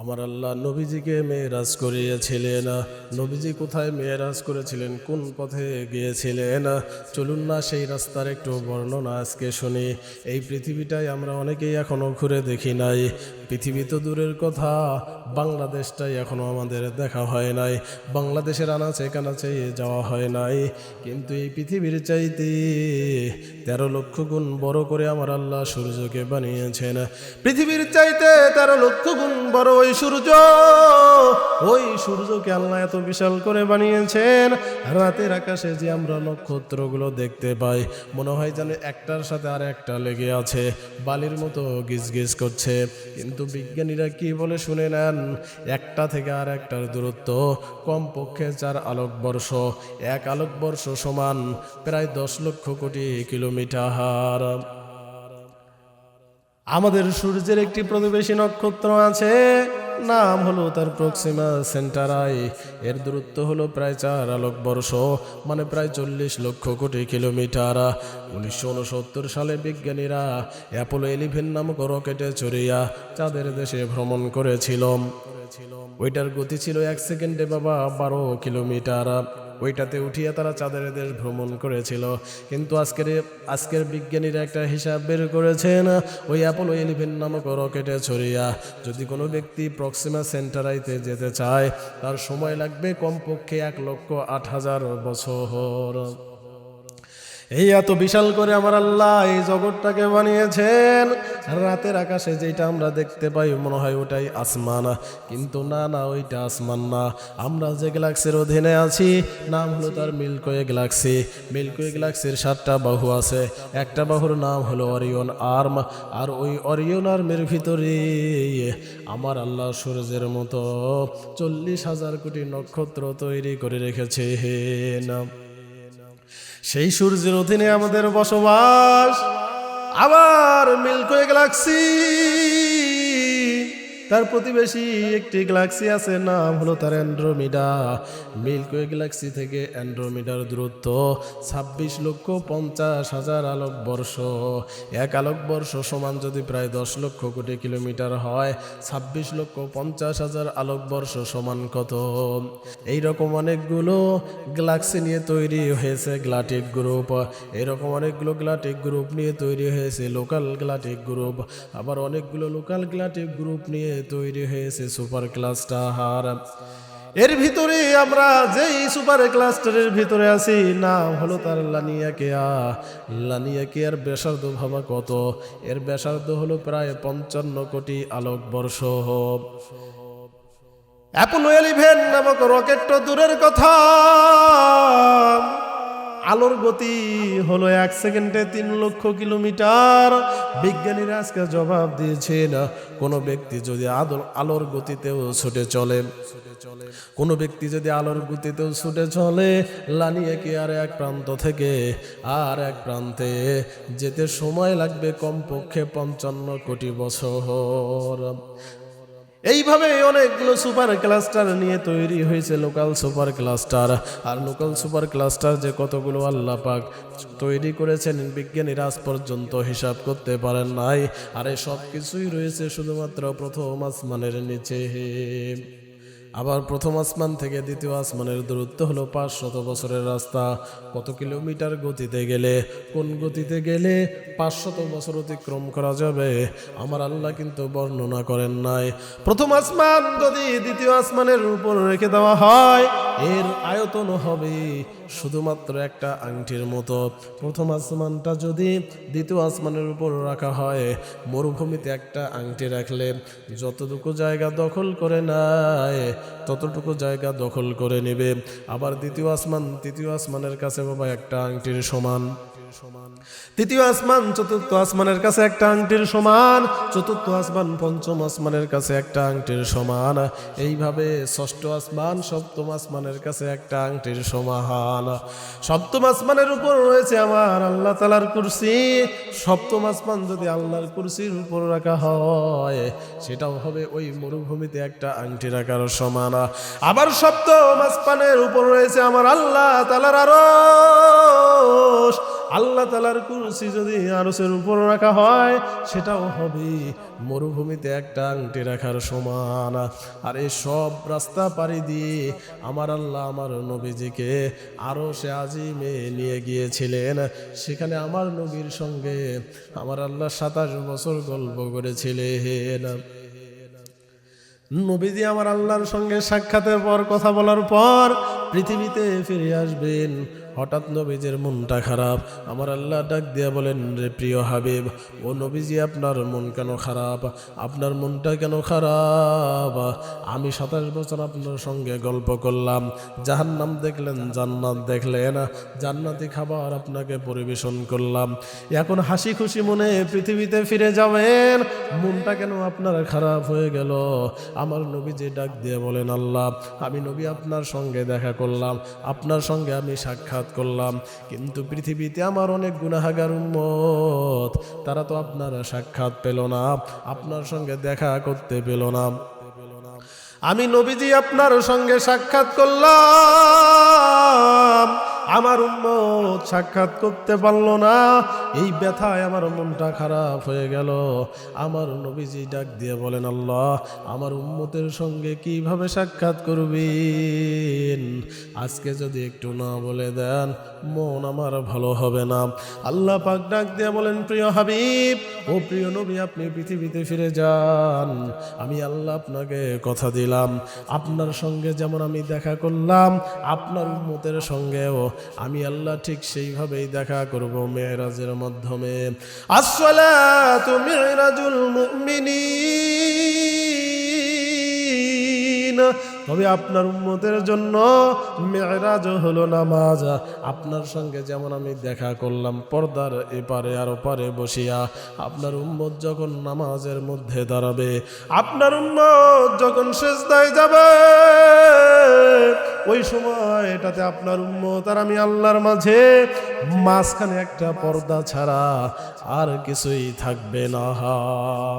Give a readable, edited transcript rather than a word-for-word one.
আমার আল্লাহ নবীজিকে মেরাজ করিয়েছিলেন। নবীজি কোথায় মেরাজ করেছিলেন, কোন পথে গিয়েছিলেন? চলুন না সেই রাস্তার একটু বর্ণনা আজকে শুনি। এই পৃথিবীটাই আমরা অনেকেই এখনো ঘুরে দেখি নাই। পৃথিবী তো দূরের কথা, বাংলাদেশটাই এখনো আমাদের দেখা হয় নাই। বাংলাদেশের আনাচে কানাচে যাওয়া হয় নাই। কিন্তু এই পৃথিবীর চাইতে 13 লক্ষ গুণ বড় করে আমার আল্লাহ সূর্যকে বানিয়েছেন। পৃথিবীর চাইতে 13 লক্ষ গুণ বড় ওই সূর্যকে আল্লাহ এত বিশাল করে বানিয়েছেন। রাতের আকাশে যে আমরা নক্ষত্রগুলো দেখতে পাই, মনে হয় যেন একটার সাথে আর একটা লেগে আছে, বালির মতো গিজ গিজ করছে। কিন্তু বিজ্ঞানীরা কি বলে শুনে নেন, একটা থেকে আর একটার দূরত্ব কমপক্ষে 4 আলোকবর্ষ। 1 আলোকবর্ষ সমান প্রায় 10 লক্ষ কোটি কিলোমিটার। আমাদের সূর্যের একটি প্রতিবেশী নক্ষত্র আছে, নাম হলো তার প্রক্সিমা সেন্টারাই। এর দূরত্ব হলো প্রায় 4 আলোকবর্ষ, মানে প্রায় 40 লক্ষ কোটি কিলোমিটার। 1969 সালে বিজ্ঞানীরা অ্যাপোলো 11 নামক রকেটে চড়িয়া চাঁদের দেশে ভ্রমণ করেছিল। ওইটার গতি ছিল 1 সেকেন্ডে বাবা 12 কিলোমিটার। ওইটাতে উঠিয়ে তারা চাঁদের দেশ ভ্রমণ করেছিল। কিন্তু আজকের বিজ্ঞানীরা একটা হিসাব বের করেছেন, ওই অ্যাপোলো 11 নামক রকেটে ছড়িয়া যদি কোনো ব্যক্তি প্রক্সিমা সেন্টারাইতে যেতে চায়, তার সময় লাগবে কমপক্ষে 1,08,000 বছর। এই এত বিশাল করে আমার আল্লাহ এই জগৎটাকে বানিয়েছেন। রাতের আকাশে যেটা আমরা দেখতে পাই মনে হয় ওটাই আসমান, কিন্তু না, ওইটা আসমান না। আমরা যে গ্যালাক্সির অধীনে আছি নাম হলো তার মিল্কওয়ে গ্যালাক্সি। মিল্কওয়ে গ্যালাক্সির 7টা বাহু আছে। একটা বাহুর নাম হলো অরিয়ন আর্ম। আর ওই অরিয়ন আর্মের ভিতরে আমার আল্লাহ সূর্যের মতো 40,000 কোটি নক্ষত্র তৈরি করে রেখেছেন। সেই সূর্যের অধীনে আমাদের বসবাস। আবার মিল্কওয়ে গ্যালাক্সি, তার প্রতিবেশী একটি গ্যালাক্সি আছে, নাম হলো তার অ্যান্ড্রোমিডা। মিল্কওয়ে গ্যালাক্সি থেকে অ্যান্ড্রোমিডার দূরত্ব 26,50,000 আলোকবর্ষ। 1 আলোকবর্ষ সমান যদি প্রায় 10 লক্ষ কোটি কিলোমিটার হয়, 26,50,000 আলোকবর্ষ সমান কত? এইরকম অনেকগুলো গ্যালাক্সি নিয়ে তৈরি হয়েছে গ্যালাকটিক গ্রুপ। এরকম অনেকগুলো গ্যালাকটিক গ্রুপ নিয়ে তৈরি হয়েছে লোকাল গ্যালাকটিক গ্রুপ। আবার অনেকগুলো লোকাল গ্যালাকটিক গ্রুপ নিয়ে তৈরি হয়েছে সুপার ক্লাস্টার। এর ভিতরে আমরা যেই সুপার ক্লাস্টারের ভিতরে আছি নাম হলো তার লানিয়া কেয়ার ব্যাসার্ধ ভাবা কত? এর ব্যাসার্ধ হলো প্রায় 55 কোটি আলোকবর্ষ। অ্যাপোলো 11 নামক রকেট তো দূরের কথা, আলোর গতি হলো 1 সেকেন্ডে 3 লক্ষ কিলোমিটার। বিজ্ঞানীরা আজকে জবাব দিয়েছেন, কোনো ব্যক্তি যদি আলোর গতিতেও ছুটে চলে, কোনো ব্যক্তি যদি আলোর গতিতেও ছুটে চলে, লানিয়া কেয়ার এক প্রান্ত থেকে আর এক প্রান্তে যেতে সময় লাগবে কমপক্ষে 55 কোটি বছর। এইভাবে অনেকগুলো সুপার ক্লাস্টার নিয়ে তৈরি হয়েছে লোকাল সুপার ক্লাস্টার। আর লোকাল সুপার ক্লাস্টার যে কতগুলো আল্লাহ পাক তৈরি করেছেন বিজ্ঞানীরা আজ পর্যন্ত হিসাব করতে পারেন নাই। আর এই সব কিছুই রয়েছে শুধুমাত্র প্রথম আসমানের নিচে। আবার প্রথম আসমান থেকে দ্বিতীয় আসমানের দূরত্ব হলো 500 বছরের রাস্তা। কত কিলোমিটার গতিতে গেলে, কোন গতিতে গেলে 500 বছর অতিক্রম করা যাবে আমার আল্লাহ কিন্তু বর্ণনা করেন নাই। প্রথম আসমান যদি দ্বিতীয় আসমানের উপর রেখে দেওয়া হয়, এর আয়তন হবে শুধুমাত্র একটা আংটির মতো। প্রথম আসমানটা যদি দ্বিতীয় আসমানের উপর রাখা হয়, মরুভূমিতে একটা আংটি রাখলে যতটুকু জায়গা দখল করে নেয় ততটুকু জায়গা দখল করে নেবে। আবার তৃতীয় আসমানের কাছে বাবা একটা আংটির সমান। তৃতীয় আসমান চতুর্থ আসমানের কাছে একটা আংটির সমান। চতুর্থ আসমান পঞ্চম আসমানের কাছে একটা আংটির সমান। এইভাবে ষষ্ঠ আসমান সপ্তম আসমানের কাছে একটা আংটির সমান। সপ্তম আসমানের উপর রয়েছে আমার আল্লাহ তাআলার কুরসি। সপ্তম আসমান যদি আল্লাহর কুরসির উপর রাখা হয়, সেটাও হবে ওই মরুভূমিতে একটা আংটি রাখার সমান। আবার সপ্তম আসমানের উপর রয়েছে আমার আল্লাহ তাআলার আরশ। আল্লাহ তাআলার কুরসি যদি আরশের উপর রাখা হয় সেটাও হবে মরুভূমিতে একটা আংটি রাখার সমান। আর এই সব রাস্তা পাড়ি দিয়ে আমার আল্লাহ আমার নবীজিকে আরশে আজিমে নিয়ে গিয়েছিলেন। সেখানে আমার নবীর সঙ্গে আমার আল্লাহ 27 বছর গল্প করেছিলেন। নবীজি আমার আল্লাহর সঙ্গে সাক্ষাতের পর কথা বলার পর পৃথিবীতে ফিরে আসবেন। হঠাৎ নবীজির মনটা খারাপ। আমার আল্লাহ ডাক দিয়া বলেন, রে প্রিয় হাবিব, ও নবীজি আপনার মন কেন খারাপ? আপনার মনটা কেন খারাপ? আমি 27 বছর আপনার সঙ্গে গল্প করলাম, জাহান্নাম দেখলেন, জান্নাত দেখলেন, জান্নাতি খাবার আপনাকে পরিবেশন করলাম, এখন হাসি খুশি মনে পৃথিবীতে ফিরে যাবেন, মনটা কেন আপনার খারাপ হয়ে গেল? আমার নবীজি ডাক দিয়ে বলেন, আল্লাহ, আমি নবী আপনার সঙ্গে দেখা করলাম, আপনার সঙ্গে আমি সাক্ষাৎ করলাম, কিন্তু পৃথিবীতে আমার অনেক গুনাহগার উম্মত, তারা তো আপনার সাক্ষাৎ পেল না, আপনার সঙ্গে দেখা করতে পেল না। আমি নবীজি আপনার সঙ্গে সাক্ষাৎ করলাম, আমার উম্মত সাক্ষাৎ করতে পারলো না, এই ব্যথায় আমার মনটা খারাপ হয়ে গেল। আমার নবীজি ডাক দিয়ে বলেন, আল্লাহ, আমার উম্মতের সঙ্গে কিভাবে সাক্ষাৎ করবেন? আজকে যদি একটু না বলে দেন মন আমার ভালো হবে না। আল্লাহ পাক ডাক দিয়ে বলেন, প্রিয় হাবিব, ও প্রিয় নবী, আপনি পৃথিবীতে ফিরে যান। আমি আল্লাহ আপনাকে কথা দিলাম, আপনার সঙ্গে যেমন আমি দেখা করলাম, আপনার উম্মতের সঙ্গেও আমি আল্লাহ ঠিক সেইভাবেই দেখা করব মেরাজের মাধ্যমে। আসসালাতু মিরাজুল মুমিনিন। তবে আপনার উম্মতের জন্য মেরাজ হলো নামাজ। আপনার সঙ্গে যেমন আমি দেখা করলাম পর্দার এপারে আর ওপারে বসিয়া, আপনার উম্মত যখন নামাজের মধ্যে দাঁড়াবে, আপনার উম্মত যখন সিজদায় যাবে, ওই সময় এটাতে আপনার উম্মত আর আমি আল্লাহর মাঝখানে একটা পর্দা ছাড়া আর কিছুই থাকবে না।